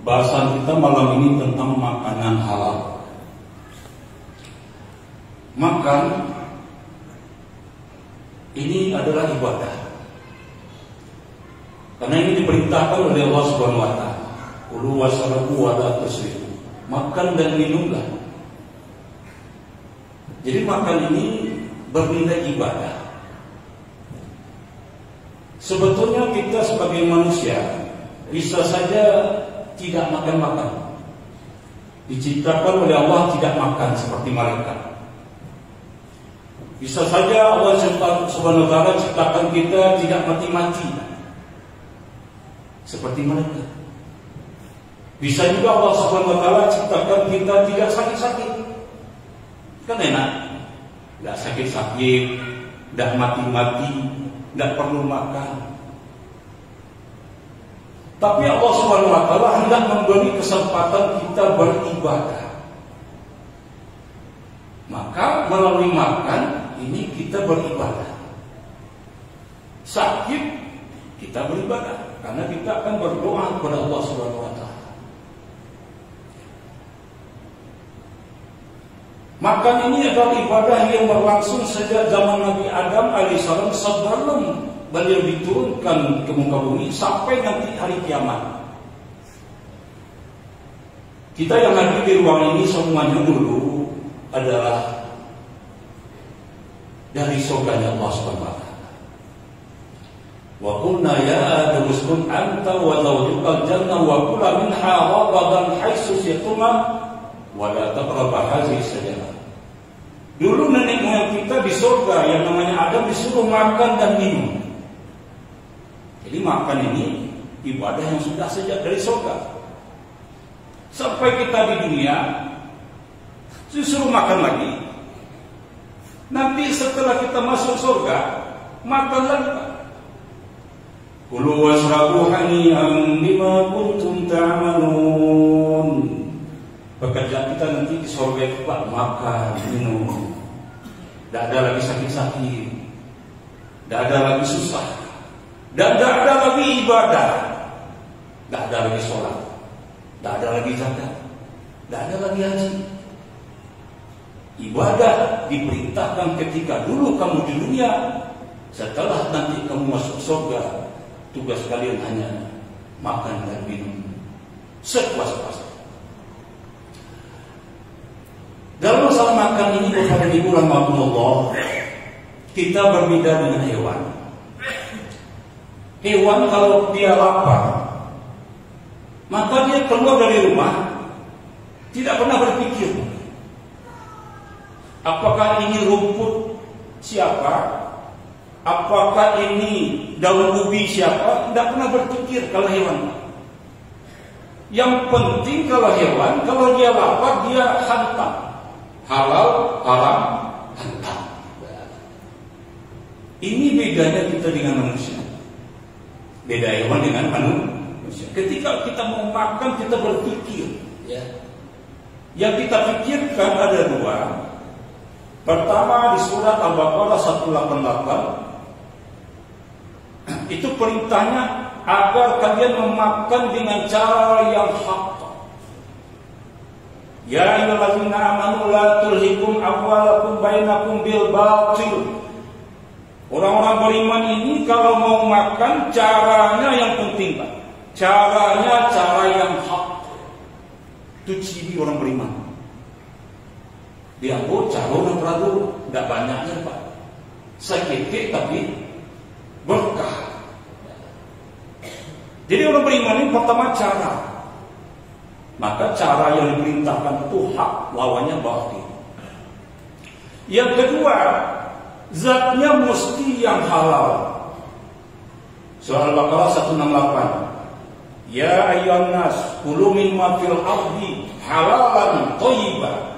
Bahasan kita malam ini tentang makanan halal. Makan ini adalah ibadah. Karena ini diperintahkan oleh Allah Subhanahu wa taala. Kulu washrabu wa la tusrifu. Makan dan minumlah. Jadi makan ini bernilai ibadah. Sebetulnya kita sebagai manusia bisa saja tidak makan. Diciptakan oleh Allah tidak makan seperti malaikat. Bisa saja Allah Subhanahu wa taala ciptakan kita tidak mati-mati seperti malaikat. Bisa juga Allah Subhanahu wa taala ciptakan kita tidak sakit-sakit. Kan enak. Enggak sakit-sakit, enggak mati-mati, enggak perlu makan. Tapi Allah Subhanahu wa taala hendak memberi kesempatan kita beribadah. Maka melalui makan ini kita beribadah. Sakit kita beribadah karena kita akan berdoa kepada Allah Subhanahu wa taala. Makan ini adalah ibadah yang berlangsung sejak zaman Nabi Adam alaihissalam sebelum beliau diturunkan ke muka bumi sampai nanti hari kiamat. Kita yang hadir di ruang ini semuanya dulu adalah dari surganya Allah Subhanahu wa taala. Wa qulna ya Adam uskun anta wa zawjukal jannah wa kula minha ragadan haitsu syi'tuma wa la taqrabu hadhihi syajarah. Dulu nenek moyang kita di surga yang namanya Adam disuruh makan dan minum. Jadi makan ini ibadah yang sudah sejak dari surga. Sampai kita di dunia disuruh makan lagi. Nanti setelah kita masuk surga makan lagi. Kulu washrabu hani'an bima kuntum ta'malun. Pekerjaan kita nanti di surga itu Pak, makan, minum. Tidak ada lagi sakit-sakit, tidak ada lagi susah, dan tidak ada lagi ibadah, tidak ada lagi sholat, tidak ada lagi zakat, tidak ada lagi haji. Ibadah diperintahkan ketika dulu kamu di dunia. Setelah nanti kamu masuk surga, tugas kalian hanya makan dan minum sepuas-puasnya. Dalam masalah makan ini kepada ibu rahmatullah, kita berbeda dengan hewan. Hewan kalau dia lapar, maka dia keluar dari rumah tidak pernah berpikir apakah ini rumput siapa, apakah ini daun ubi siapa, tidak pernah berpikir kalau hewan. Yang penting kalau hewan, kalau dia lapar dia hantam. Halal, haram, hantam. Ini bedanya kita dengan manusia. Beda hewan dengan manusia. Ketika kita mau makan kita berpikir, ya. Yang kita pikirkan ada dua. Pertama di surat Al-Baqarah 188, itu perintahnya agar kalian memakan dengan cara yang hak. Ya ayyuhallazina amanu la tulhikum amwalakum bainakum bil batil. Orang-orang beriman ini kalau mau makan caranya yang penting, Pak. Caranya cara yang hak. Itu ciri orang beriman. Diambil cara orang beradu, tidak banyaknya, Pak. Sedikit tapi berkah. Jadi orang beriman ini pertama cara. Maka cara yang diperintahkan itu hak, lawannya batil. Yang kedua, zatnya mesti yang halal. Surah Al-Baqarah 168. Ya ayyuhan nas, kulu mimma fil ardi halalan thayyiban.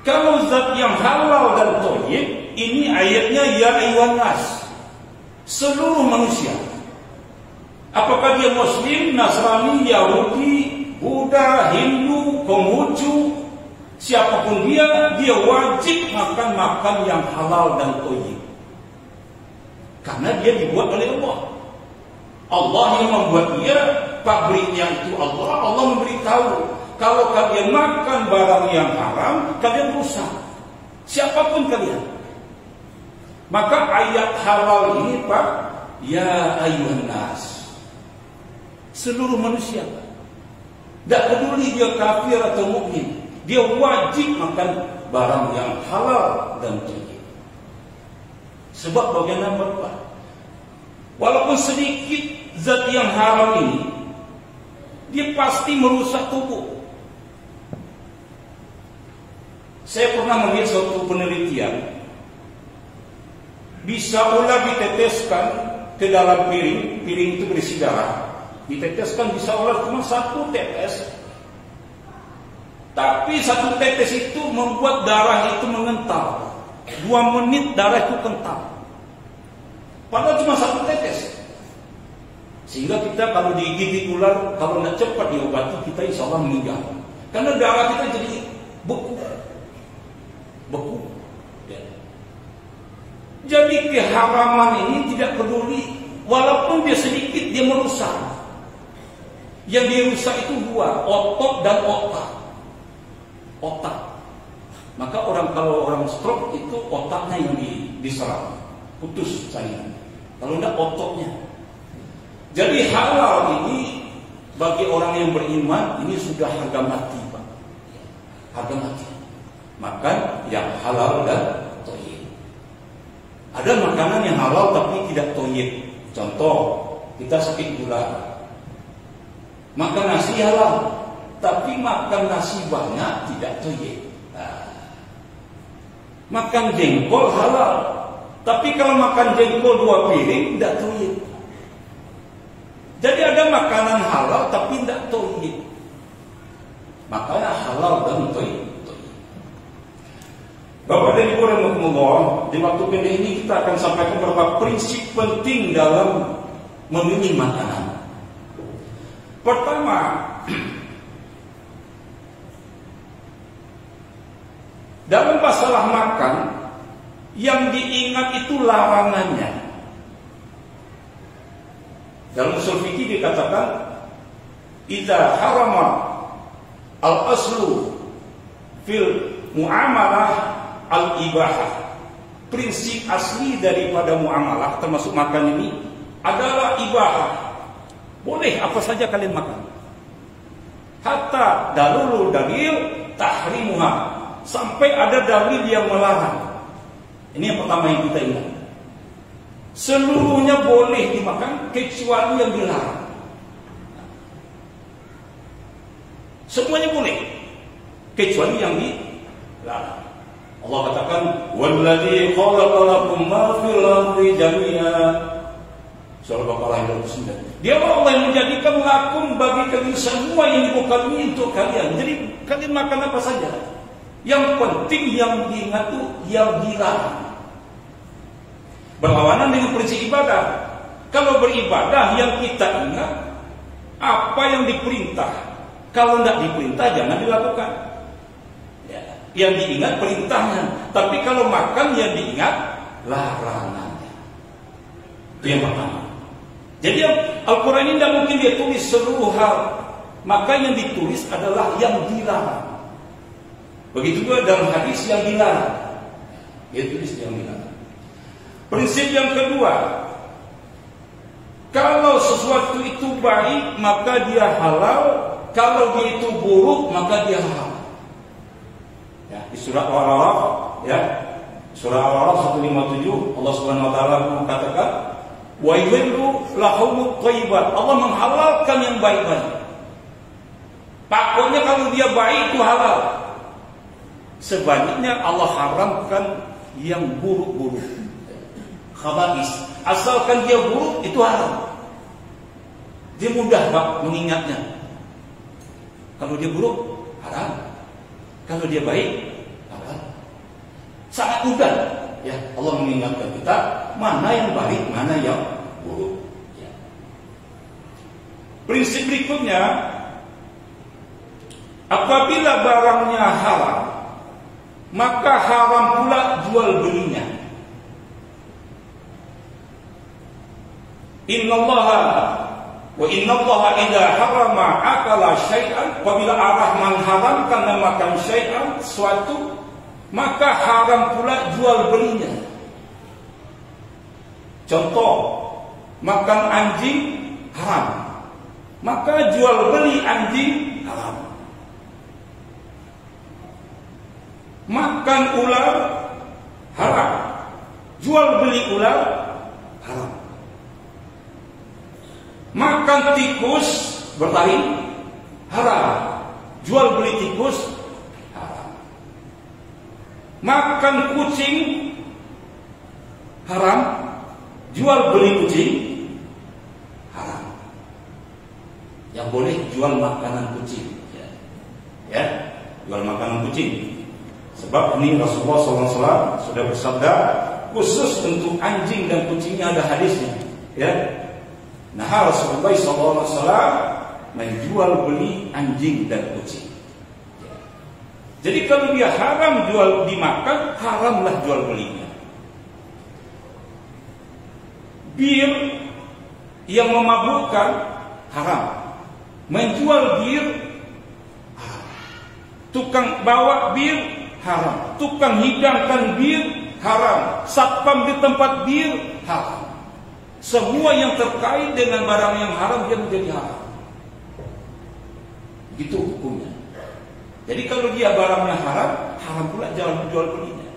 Kalau zat yang halal dan thayyib, ini ayatnya ya ayyuhan nas, seluruh manusia. Apakah dia Muslim, Nasrani, Yahudi, Buddha, Hindu, Konghucu, siapapun dia wajib makan yang halal dan thayyib. Karena dia dibuat oleh Allah. Allah yang membuat dia pabriknya itu Allah. Allah memberitahu, kalau kalian makan barang yang haram, kalian rusak. Siapapun kalian. Maka ayat halal ini, Pak, ya ayyuhan nas, seluruh manusia, tidak peduli dia kafir atau mukmin, dia wajib makan barang yang halal dan thayyib. Sebab bagaimana, Pak? Walaupun sedikit zat yang haram ini, dia pasti merusak tubuh. Saya pernah melihat suatu penelitian, bisa ular diteteskan ke dalam piring itu berisi darah, diteteskan bisa ular cuma 1 tetes, tapi 1 tetes itu membuat darah itu mengental. 2 menit darah itu kental, padahal cuma 1 tetes. Sehingga kita kalau digigit ular, kalau tidak cepat diobati, kita insya Allah meninggal, karena darah kita jadi beku. Ya. Jadi keharaman ini tidak peduli, walaupun dia sedikit, dia merusak. Yang dirusak itu 2, otot dan otak. Maka kalau orang stroke itu otaknya yang diserang, putus saya. Kalau tidak ototnya. Jadi halal ini bagi orang yang beriman ini sudah harga mati, Pak. Harga mati. Makan yang halal dan thayyib. Ada makanan yang halal tapi tidak thayyib. Contoh, kita sakit gula, makan nasi halal, tapi makan nasi banyak tidak thayyib. Makan jengkol halal, tapi kalau makan jengkol 2 piring tidak thayyib. Jadi ada makanan halal tapi tidak thayyib. Makanya halal dan thayyib. Bapak dan Ibu rahimakumullah, di waktu pendek ini kita akan sampaikan beberapa prinsip penting dalam memilih makanan. Pertama, dalam masalah makan, yang diingat itu larangannya. Dalam usul fikih dikatakan, idza harama al-aslu fil muamalah al-ibahah. Prinsip asli daripada muamalah termasuk makan ini adalah ibahah. Boleh apa saja kalian makan. Hatta dalul dalil tahrimuha, sampai ada dalil yang melarang. Ini yang pertama yang kita ingat. Seluruhnya boleh dimakan kecuali yang dilarang. Semuanya boleh kecuali yang dilarang. Allah katakan, "Wallazi khalaqa lakum ma fil ardi jami'a." Surah Baqarah ayat 29. Dia Allah yang menjadikan lakum bagi kalian semua yang di muka bumi untuk kalian. Jadi kalian makan apa saja. Yang penting yang diingat itu yang dilarang. Berlawanan dengan prinsip ibadah. Kalau beribadah yang kita ingat apa yang diperintah. Kalau tidak diperintah jangan dilakukan. Yang diingat perintahnya, tapi kalau makan yang diingat larangannya. Itu yang pertama. Jadi Al-Quran ini tidak mungkin dia tulis seluruh hal, maka yang ditulis adalah yang dilarang. Begitu juga dalam hadis yang dilarang, dia tulis yang dilarang. Prinsip yang kedua, kalau sesuatu itu baik maka dia halal, kalau dia itu buruk maka dia haram. Ya, di surah Al-A'raf, ya, surah Al-A'raf 157, Allah Subhanahu wa taala mengatakan, "Wa yuhillu lahumut thayyibat." Allah menghalalkan yang baik-baik. Pokoknya kalau dia baik itu halal. Sebaliknya Allah haramkan yang buruk-buruk. Khaba'is. Asalkan dia buruk itu haram. Dia mudah, Pak, mengingatnya. Kalau dia buruk, haram. Kalau dia baik, halal. Sangat mudah, ya. Allah mengingatkan kita mana yang baik, mana yang buruk. Ya. Prinsip berikutnya, apabila barangnya haram, maka haram pula jual belinya. Innallaha Wa innallaha idza harrama akala syai'an, apabila Allah mengharamkan memakan syai'an suatu, maka haram pula jual belinya. Contoh, makan anjing haram, maka jual beli anjing haram. Makan ular haram, jual beli ular haram. Makan tikus bertaring haram, jual beli tikus haram. Makan kucing haram, jual beli kucing haram. Yang boleh jual makanan kucing, ya, jual makanan kucing. Sebab ini Rasulullah SAW sudah bersabda khusus untuk anjing dan kucingnya, ada hadisnya, ya. Nah, Rasulullah SAW menjual beli anjing dan kucing. Jadi kalau dia haram jual dimakan, haramlah jual belinya. Bir yang memabukkan haram, menjual bir haram. Tukang bawa bir haram, tukang hidangkan bir haram, satpam di tempat bir haram. Semua yang terkait dengan barang yang haram dia menjadi haram. Begitu hukumnya. Jadi kalau dia barangnya haram, haram pula jual belinya.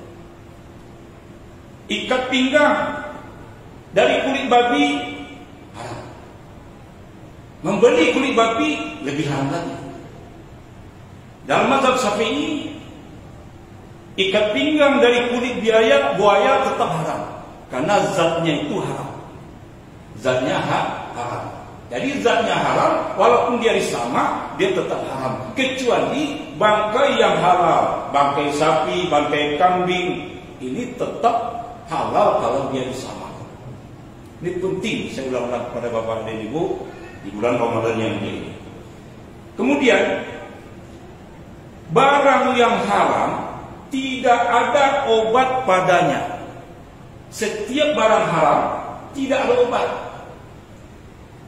Ikat pinggang dari kulit babi haram. Membeli kulit babi lebih haram lagi. Dalam mazhab Syafi'i, ikat pinggang dari kulit buaya tetap haram, karena zatnya itu haram. Zatnya haram. Jadi zatnya haram, walaupun dia sama, dia tetap haram. Kecuali bangkai yang halal, bangkai sapi, bangkai kambing, ini tetap halal kalau dia sama. Ini penting saya ulang-ulang kepada Bapak dan Ibu di bulan Ramadan yang ini. Kemudian barang yang haram tidak ada obat padanya. Setiap barang haram tidak ada obat.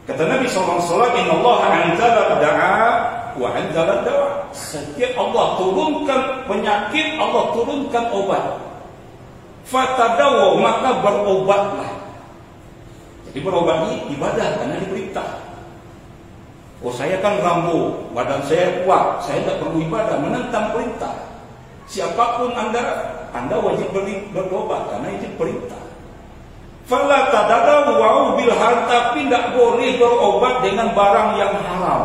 Kata Nabi SAW, Innallaha anzala da'a wa anzala dawa. Setiap Allah turunkan penyakit, Allah turunkan obat. Fatadawu, maka berobatlah. Jadi berobat ini ibadah karena diperintah. Oh, saya kan rambu, badan saya kuat, saya tidak perlu ibadah, menentang perintah. Siapapun anda wajib berobat karena itu perintah. Fala tadadawu bil haram, tapi tidak boleh berobat dengan barang yang haram,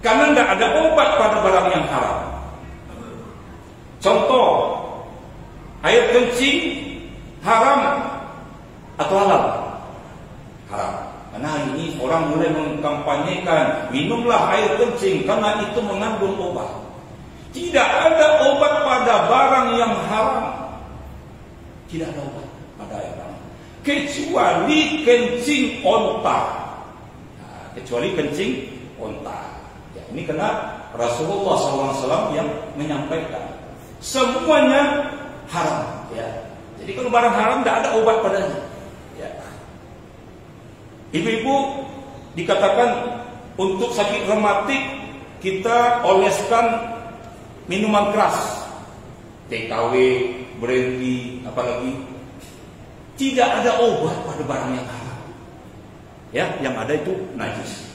karena tidak ada obat pada barang yang haram. Contoh, air kencing haram atau halal? Haram. Karena hari ini orang mulai mengkampanyekan minumlah air kencing karena itu mengandung obat. Tidak ada obat pada barang yang haram. Tidak ada obat pada air haram, kecuali kencing onta. Nah, kecuali kencing onta. Ya, ini karena Rasulullah SAW yang menyampaikan semuanya haram. Ya. Jadi kalau barang haram tidak ada obat padanya. Ya. Ibu-ibu dikatakan untuk sakit rematik kita oleskan minuman keras, TKW, brandy, apalagi. Tidak ada obat pada barang yang haram. Ya, yang ada itu najis.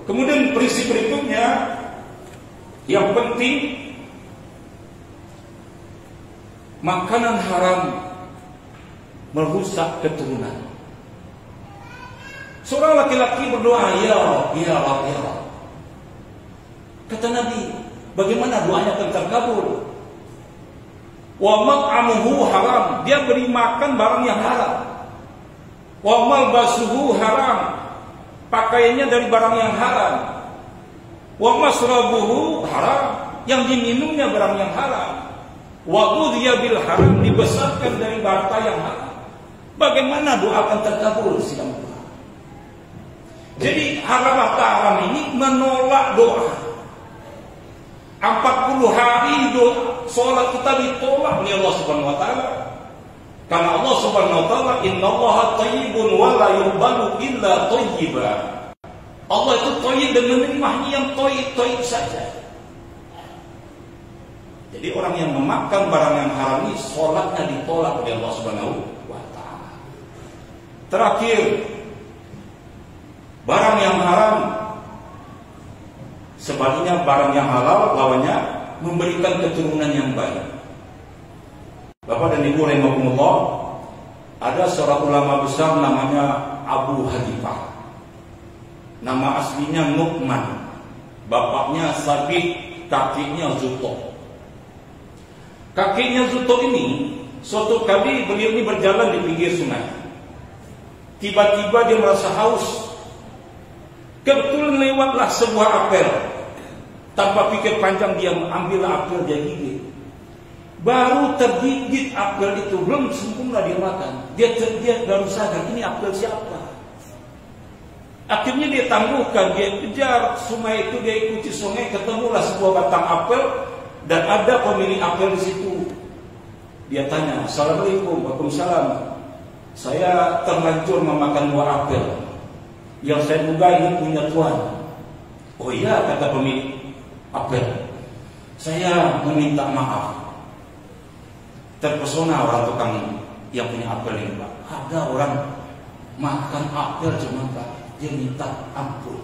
Kemudian prinsip berikutnya yang penting, makanan haram merusak keturunan. Seorang laki-laki berdoa, ya Allah, ya Allah, ya Allah. Kata Nabi, bagaimana doanya akan terkabul? Wa mat'amuhu haram, dia beri makan barang yang haram. Wa malbasuhu haram, pakaiannya dari barang yang haram. Wa masrabuhu haram, yang diminumnya barang yang haram. Wa udhiya bil haram, dibesarkan dari harta yang haram. Bagaimana doa akan terkabul sidang doa? Jadi haram atau haram ini menolak doa. 40 hari doa, sholat kita ditolak oleh Allah Subhanahu wa taala. Karena Allah Subhanahu wa taala, innallaha thayyibun wa la yuqbalu illa thayyiba. Allah itu thayyib dan menerimanya yang thayyib saja. Jadi orang yang memakan barang yang haram ini salatnya ditolak oleh Allah Subhanahu wa taala. Terakhir, barang yang haram sebaliknya barang yang halal lawannya memberikan keturunan yang baik. Bapak dan Ibu rahimakumullah, ada seorang ulama besar namanya Abu Hanifah. Nama aslinya Nu'man, bapaknya Sabit, kakeknya Zuto. Kakeknya Zuto ini suatu kali beliau ini berjalan di pinggir sungai. Tiba-tiba dia merasa haus. Kebetulan lewatlah sebuah apel. Tanpa pikir panjang dia ambil apel, dia gigit. Baru tergigit apel itu, belum sempurna dia makan. Dia baru sadar, ini apel siapa? Akhirnya dia tangguhkan, dia kejar sungai itu, dia ikuti sungai, ketemulah sebuah batang apel dan ada pemilik apel di situ. Dia tanya, "Assalamualaikum." "Waalaikumsalam. Saya terlanjur memakan buah apel yang saya duga ini punya tuan." "Oh iya," kata pemilik apel, "saya meminta maaf." Terpesona orang tukang yang punya apel ini, Pak. Ada orang makan apel cuma Pak, dia minta ampun.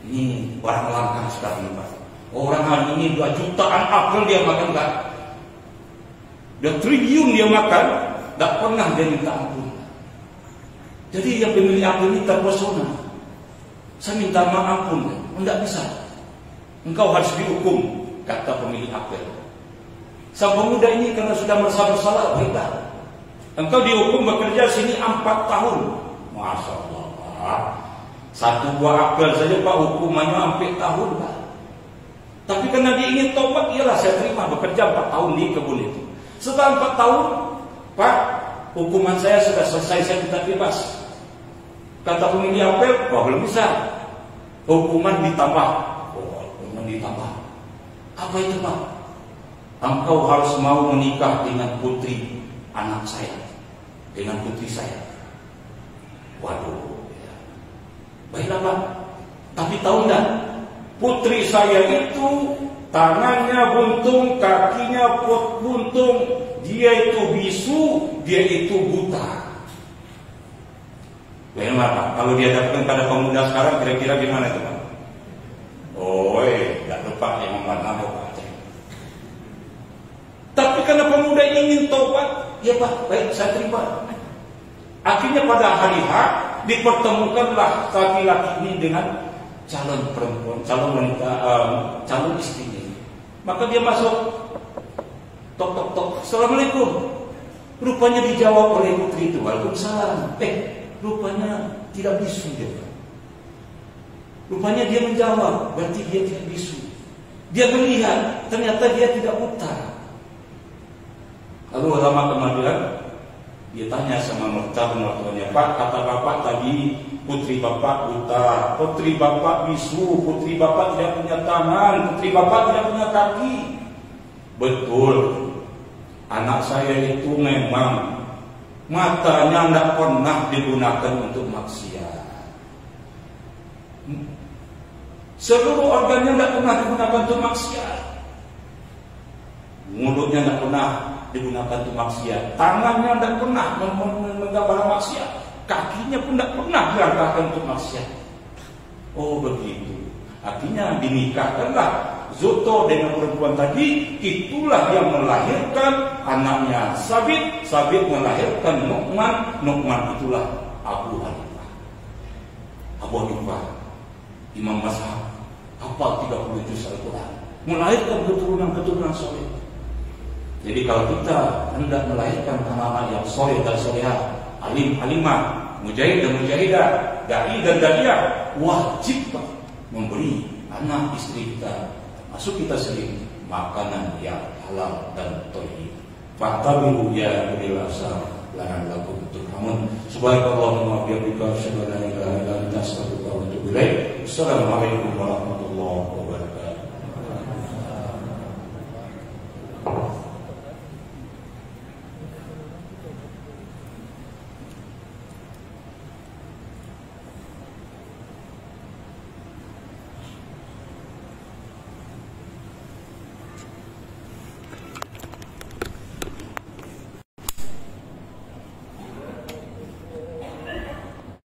Ini orang langka sekali, Pak. Orang hari ini 2 jutaan apel dia makan, Pak. 2 triliun dia makan, tak pernah dia minta ampun. Jadi yang pemilik apel ini terpesona. "Saya minta maaf pun, tidak bisa. Engkau harus dihukum," kata pemilik apel. "Sang pemuda ini karena sudah merasa bersalah, baiklah. Engkau dihukum bekerja sini 4 tahun. Masya Allah. 1 buah apel saja Pak, hukumannya sampai tahun, Pak. Tapi karena dia ingin tobat, iyalah saya terima bekerja 4 tahun di kebun itu. Setelah 4 tahun, Pak, hukuman saya sudah selesai, saya minta bebas." Kata pemilik apel, "Wah, belum bisa. Hukuman ditambah." "Oh, hukuman ditambah. Apa itu, Pak?" "Engkau harus mau menikah dengan putri anak saya, dengan putri saya." Waduh, ya. Baiklah Pak, tapi tahu enggak, putri saya itu tangannya buntung, kakinya buntung, dia itu bisu, dia itu buta. Bagaimana Pak? Kalau dia datang pada pemuda sekarang, kira-kira gimana itu Pak? "Oh, tidak lupa yang mana Pak." Tapi karena pemuda ingin tobat, ya Pak, baik saya terima. Akhirnya pada hari H dipertemukanlah laki-laki ini dengan calon perempuan, calon wanita, calon istrinya. Maka dia masuk, tok tok tok, "Assalamualaikum." Rupanya dijawab oleh putri itu, "Waalaikumsalam." Rupanya tidak bisu dia. Rupanya dia menjawab, berarti dia tidak bisu. Dia melihat, ternyata dia tidak buta. Lalu lama kemudian dia tanya sama mertuanya, "Pak, kata bapak tadi putri bapak buta, putri bapak bisu, putri bapak tidak punya tangan, putri bapak tidak punya kaki." "Betul, anak saya itu memang matanya tidak pernah digunakan untuk maksiat. Seluruh organnya tidak pernah digunakan untuk maksiat. Mulutnya tidak pernah digunakan untuk maksiat, tangannya tidak pernah menggambar maksiat, kakinya pun tidak pernah diangkatkan untuk maksiat." Oh begitu. Akhirnya dinikahkanlah Zuto dengan perempuan tadi. Itulah yang melahirkan anaknya Sabit. Sabit melahirkan Nu'man. Nu'man itulah Abu Hanifah. Abu Hanifah, imam mazhab, hafal 30 juz Al-Quran, melahirkan keturunan-keturunan soleh. Jadi kalau kita hendak melahirkan anak-anak yang soleh dan solehah, alim alimah, mujahid dan mujahidah, dai dan daiyah, wajib memberi anak istri kita, masuk kita sendiri, makanan yang halal dan thayyib. Fatabiru ya ulil absar la'allakum turhamun. Subhanakallahumma wa bihamdika asyhadu an la ilaha illa anta astaghfiruka wa atubu ilaik. Assalamualaikum warahmatullahi wabarakatuh.